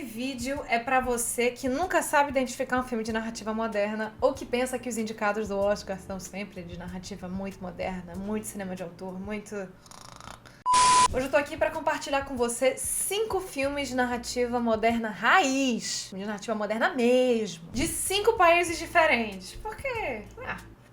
vídeo é pra você que nunca sabe identificar um filme de narrativa moderna ou que pensa que os indicados do Oscar são sempre de narrativa muito moderna, muito cinema de autor, muito... Hoje eu tô aqui pra compartilhar com você 5 filmes de narrativa moderna raiz, de narrativa moderna mesmo, de 5 países diferentes. Por quê?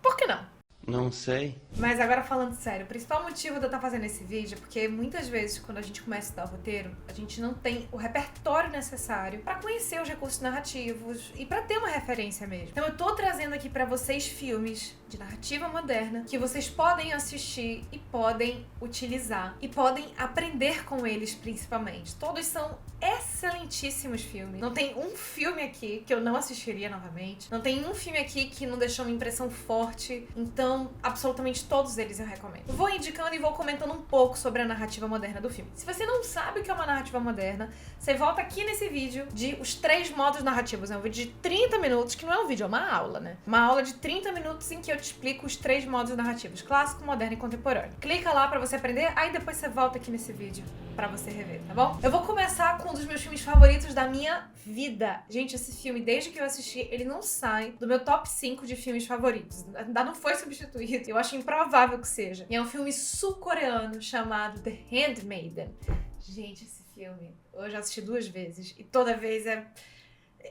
Por que não? Não sei. Mas agora falando sério, o principal motivo de eu estar fazendo esse vídeo é porque muitas vezes quando a gente começa a estudar o roteiro, a gente não tem o repertório necessário pra conhecer os recursos narrativos e pra ter uma referência mesmo. Então eu tô trazendo aqui pra vocês filmes de narrativa moderna que vocês podem assistir e podem utilizar e podem aprender com eles principalmente. Todos são excelentíssimos filmes. Não tem um filme aqui que eu não assistiria novamente. Não tem um filme aqui que não deixou uma impressão forte. Então, absolutamente todos eles eu recomendo. Vou indicando e vou comentando um pouco sobre a narrativa moderna do filme. Se você não sabe o que é uma narrativa moderna, você volta aqui nesse vídeo de os 3 modos narrativos. É um vídeo de 30 minutos, que não é um vídeo, é uma aula, né? Uma aula de 30 minutos em que eu te explico os 3 modos narrativos: clássico, moderno e contemporâneo. Clica lá pra você aprender, aí depois você volta aqui nesse vídeo pra você rever, tá bom? Eu vou começar com um dos meus filmes favoritos da minha vida. Gente, esse filme, desde que eu assisti, ele não sai do meu top 5 de filmes favoritos. Ainda não foi substituído. Eu acho improvável que seja. E é um filme sul-coreano chamado The Handmaiden. Gente, esse filme eu já assisti 2 vezes e toda vez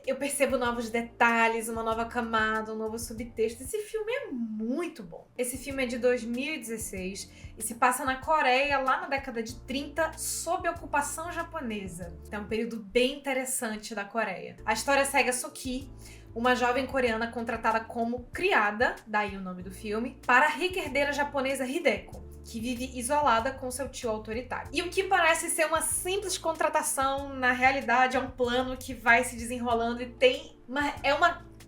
eu percebo novos detalhes, uma nova camada, um novo subtexto. Esse filme é muito bom. Esse filme é de 2016 e se passa na Coreia, lá na década de 30, sob ocupação japonesa. É um período bem interessante da Coreia. A história segue a Soki, uma jovem coreana contratada como criada, daí o nome do filme, para a rica herdeira japonesa Hideko, que vive isolada com seu tio autoritário. E o que parece ser uma simples contratação, na realidade é um plano que vai se desenrolando e tem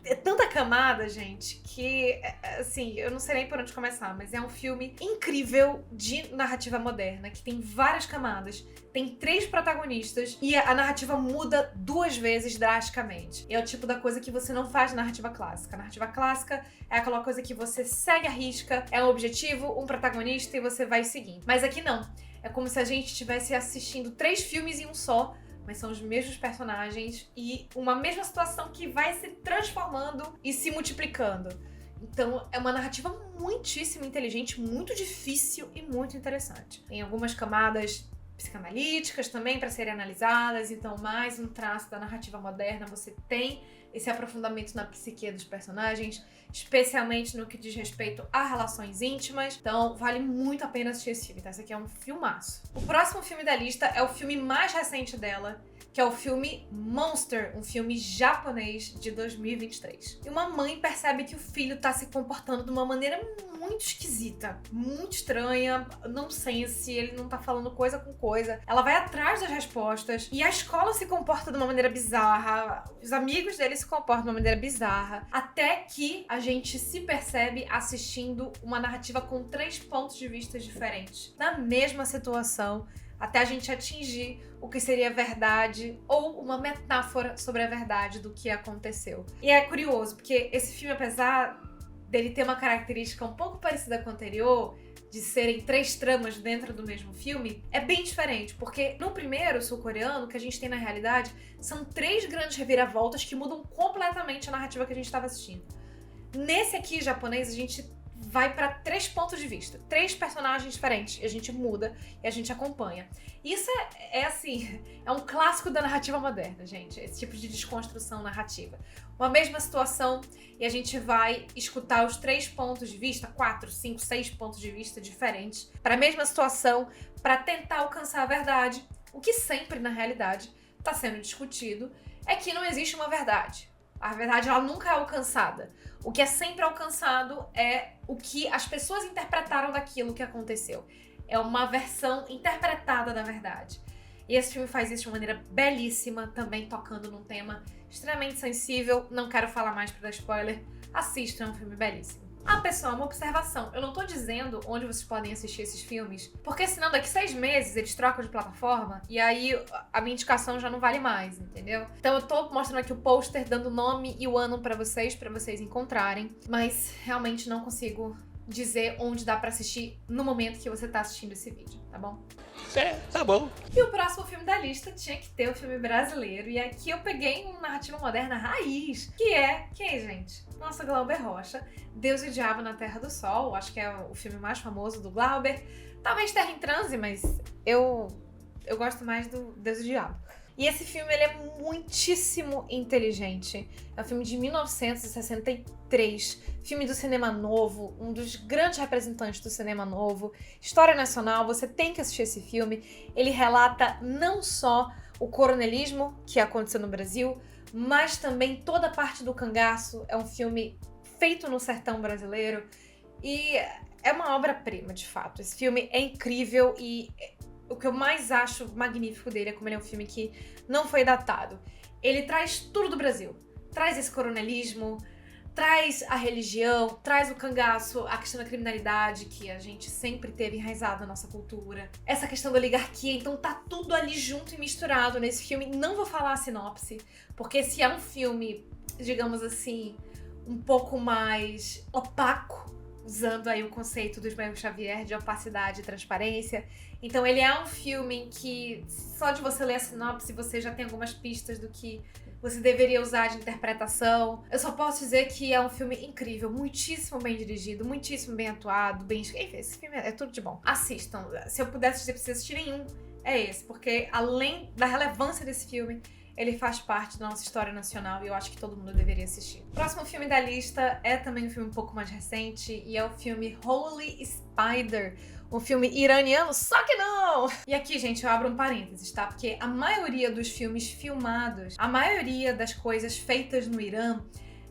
é tanta camada, gente, que, assim, eu não sei nem por onde começar, mas é um filme incrível de narrativa moderna, que tem várias camadas, tem 3 protagonistas e a narrativa muda 2 vezes drasticamente. E é o tipo da coisa que você não faz na narrativa clássica. A narrativa clássica é aquela coisa que você segue a risca, é um objetivo, um protagonista e você vai seguindo. Mas aqui não. É como se a gente estivesse assistindo 3 filmes em um só, mas são os mesmos personagens e uma mesma situação que vai se transformando e se multiplicando. Então é uma narrativa muitíssimo inteligente, muito difícil e muito interessante. Tem algumas camadas psicanalíticas também para serem analisadas, então mais um traço da narrativa moderna. Você tem esse aprofundamento na psique dos personagens, especialmente no que diz respeito a relações íntimas. Então vale muito a pena assistir esse filme, tá? Esse aqui é um filmaço. O próximo filme da lista é o filme mais recente dela, que é o filme Monster, um filme japonês de 2023. E uma mãe percebe que o filho tá se comportando de uma maneira muito esquisita, muito estranha, nonsense, ele não tá falando coisa com coisa. Ela vai atrás das respostas e a escola se comporta de uma maneira bizarra, os amigos dele se comportam de uma maneira bizarra, até que a gente se percebe assistindo uma narrativa com 3 pontos de vista diferentes, na mesma situação, até a gente atingir o que seria verdade ou uma metáfora sobre a verdade do que aconteceu. E é curioso, porque esse filme, apesar dele ter uma característica um pouco parecida com o anterior, de serem 3 tramas dentro do mesmo filme, é bem diferente, porque no primeiro, sul-coreano, o que a gente tem na realidade são 3 grandes reviravoltas que mudam completamente a narrativa que a gente estava assistindo. Nesse aqui, japonês, a gente vai para 3 pontos de vista, 3 personagens diferentes, e a gente muda e a gente acompanha. Isso assim, é um clássico da narrativa moderna, gente, esse tipo de desconstrução narrativa. Uma mesma situação e a gente vai escutar os 3 pontos de vista, 4, 5, 6 pontos de vista diferentes para a mesma situação, para tentar alcançar a verdade. O que sempre, na realidade, está sendo discutido é que não existe uma verdade. A verdade, ela nunca é alcançada. O que é sempre alcançado é o que as pessoas interpretaram daquilo que aconteceu. É uma versão interpretada da verdade. E esse filme faz isso de uma maneira belíssima, também tocando num tema extremamente sensível. Não quero falar mais para dar spoiler. Assistam, é um filme belíssimo. Ah, pessoal, uma observação. Eu não tô dizendo onde vocês podem assistir esses filmes, porque senão daqui 6 meses eles trocam de plataforma e aí a minha indicação já não vale mais, entendeu? Então eu tô mostrando aqui o pôster, dando o nome e o ano pra vocês encontrarem, mas realmente não consigo dizer onde dá pra assistir no momento que você tá assistindo esse vídeo, tá bom? Tá bom. E o próximo filme da lista tinha que ter o filme brasileiro. E aqui eu peguei uma narrativa moderna raiz, que é quem, gente? Nossa, Glauber Rocha, Deus e o Diabo na Terra do Sol. Acho que é o filme mais famoso do Glauber. Talvez Terra em Transe, mas eu gosto mais do Deus e o Diabo. E esse filme, ele é muitíssimo inteligente. É um filme de 1963, filme do cinema novo, um dos grandes representantes do cinema novo. História nacional, você tem que assistir esse filme. Ele relata não só o coronelismo que aconteceu no Brasil, mas também toda a parte do cangaço. É um filme feito no sertão brasileiro e é uma obra-prima, de fato. Esse filme é incrível e o que eu mais acho magnífico dele é como ele é um filme que não foi datado. Ele traz tudo do Brasil. Traz esse coronelismo, traz a religião, traz o cangaço, a questão da criminalidade que a gente sempre teve enraizado na nossa cultura. Essa questão da oligarquia, então tá tudo ali junto e misturado nesse filme. Não vou falar a sinopse, porque se é um filme, digamos assim, um pouco mais opaco, usando aí o conceito do Ismael Xavier de opacidade e transparência. Então ele é um filme que só de você ler a sinopse você já tem algumas pistas do que você deveria usar de interpretação. Eu só posso dizer que é um filme incrível, muitíssimo bem dirigido, muitíssimo bem atuado, bem... Enfim, esse filme é tudo de bom. Assistam. Se eu pudesse dizer pra vocês assistirem um, é esse. Porque além da relevância desse filme, ele faz parte da nossa história nacional e eu acho que todo mundo deveria assistir. O próximo filme da lista é também um filme um pouco mais recente e é o filme Holy Spider, um filme iraniano, só que não! E aqui, gente, eu abro um parênteses, tá? Porque a maioria dos filmes filmados, a maioria das coisas feitas no Irã,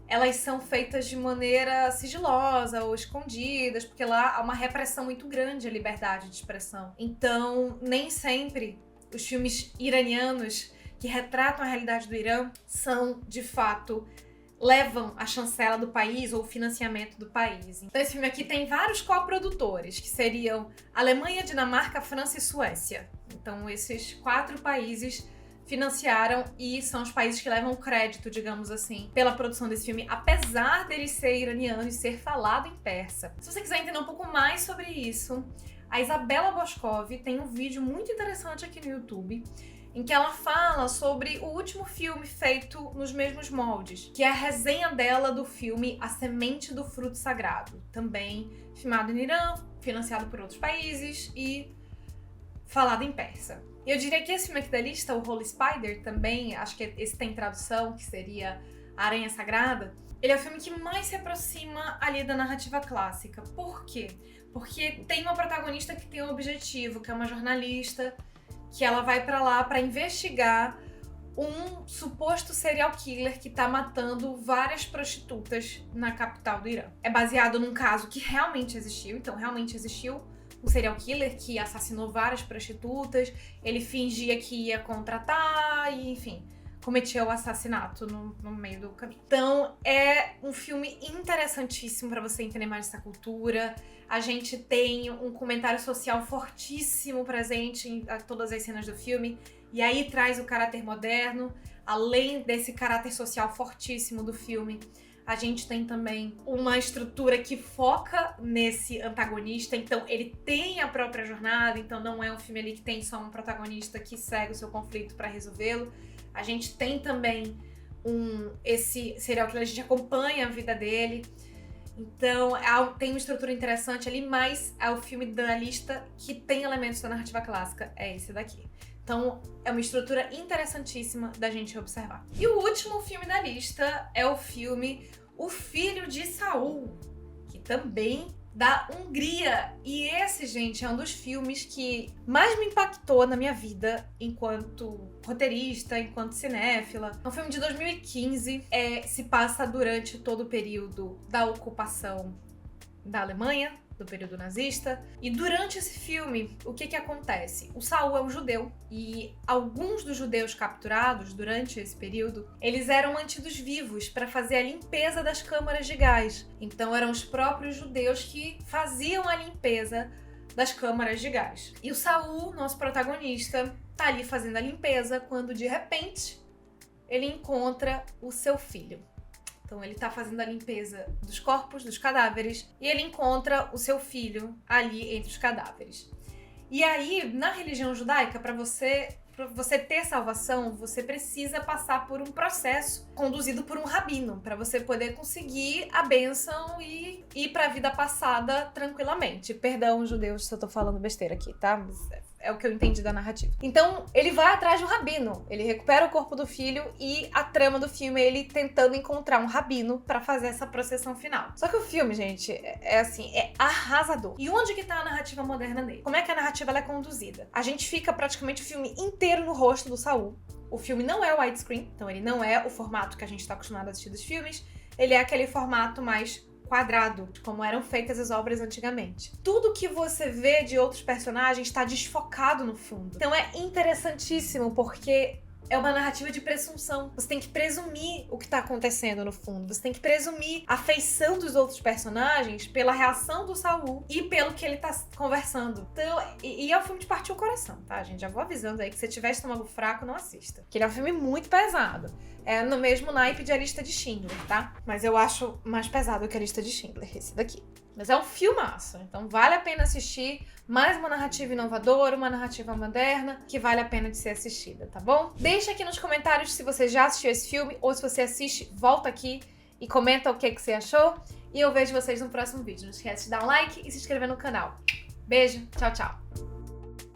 elas são feitas de maneira sigilosa ou escondidas, porque lá há uma repressão muito grande à liberdade de expressão. Então, nem sempre os filmes iranianos que retratam a realidade do Irã são, de fato, levam a chancela do país ou o financiamento do país. Então esse filme aqui tem vários coprodutores, que seriam Alemanha, Dinamarca, França e Suécia. Então esses 4 países financiaram e são os países que levam crédito, digamos assim, pela produção desse filme, apesar dele ser iraniano e ser falado em persa. Se você quiser entender um pouco mais sobre isso, a Isabela Boscov tem um vídeo muito interessante aqui no YouTube, em que ela fala sobre o último filme feito nos mesmos moldes, que é a resenha dela do filme A Semente do Fruto Sagrado, também filmado no Irã, financiado por outros países e falado em persa. Eu diria que esse filme aqui da lista, o Holy Spider, também, acho que esse tem tradução, que seria A Aranha Sagrada, ele é o filme que mais se aproxima ali da narrativa clássica. Por quê? Porque tem uma protagonista que tem um objetivo, que é uma jornalista, que ela vai pra lá pra investigar um suposto serial killer que tá matando várias prostitutas na capital do Irã. É baseado num caso que realmente existiu, então realmente existiu um serial killer que assassinou várias prostitutas, ele fingia que ia contratar e, enfim, cometeu o assassinato no meio do caminho. Então é um filme interessantíssimo pra você entender mais essa cultura. A gente tem um comentário social fortíssimo presente em todas as cenas do filme. E aí traz o caráter moderno. Além desse caráter social fortíssimo do filme, a gente tem também uma estrutura que foca nesse antagonista. Então ele tem a própria jornada. Então não é um filme ali que tem só um protagonista que segue o seu conflito para resolvê-lo. A gente tem também esse serial killer, a gente acompanha a vida dele. Então, tem uma estrutura interessante ali, mas é o filme da lista que tem elementos da narrativa clássica, é esse daqui. Então, é uma estrutura interessantíssima da gente observar. E o último filme da lista é o filme O Filho de Saul, que também da Hungria. E esse, gente, é um dos filmes que mais me impactou na minha vida enquanto roteirista, enquanto cinéfila. É um filme de 2015, se passa durante todo o período da ocupação da Alemanha, do período nazista. E durante esse filme, o que acontece? O Saul é um judeu e alguns dos judeus capturados durante esse período, eles eram mantidos vivos para fazer a limpeza das câmaras de gás. Então eram os próprios judeus que faziam a limpeza das câmaras de gás. E o Saul, nosso protagonista, tá ali fazendo a limpeza quando de repente ele encontra o seu filho. Então ele tá fazendo a limpeza dos corpos, dos cadáveres, e ele encontra o seu filho ali entre os cadáveres. E aí, na religião judaica, para você ter salvação, você precisa passar por um processo conduzido por um rabino, para você poder conseguir a bênção e ir para a vida passada tranquilamente. Perdão, judeus, se eu tô falando besteira aqui, tá? Mas é o que eu entendi da narrativa. Então, ele vai atrás de um rabino. Ele recupera o corpo do filho e a trama do filme é ele tentando encontrar um rabino pra fazer essa processão final. Só que o filme, gente, é arrasador. E onde que tá a narrativa moderna dele? Como é que a narrativa ela é conduzida? A gente fica praticamente o filme inteiro no rosto do Saul. O filme não é widescreen, então ele não é o formato que a gente tá acostumado a assistir dos filmes. Ele é aquele formato mais quadrado, como eram feitas as obras antigamente. Tudo que você vê de outros personagens está desfocado no fundo. Então é interessantíssimo porque é uma narrativa de presunção. Você tem que presumir o que tá acontecendo no fundo. Você tem que presumir a feição dos outros personagens pela reação do Saul e pelo que ele tá conversando. Então, e é um filme de partir o coração, tá, gente? Já vou avisando aí que se tiver estômago fraco, não assista. Porque ele é um filme muito pesado. É no mesmo naipe de A Lista de Schindler, tá? Mas eu acho mais pesado que A Lista de Schindler, esse daqui. Mas é um filmaço, então vale a pena assistir. Mais uma narrativa inovadora, uma narrativa moderna, que vale a pena de ser assistida, tá bom? Deixa aqui nos comentários se você já assistiu esse filme, ou se você assiste, volta aqui e comenta o que você achou. E eu vejo vocês no próximo vídeo. Não esquece de dar um like e se inscrever no canal. Beijo, tchau, tchau!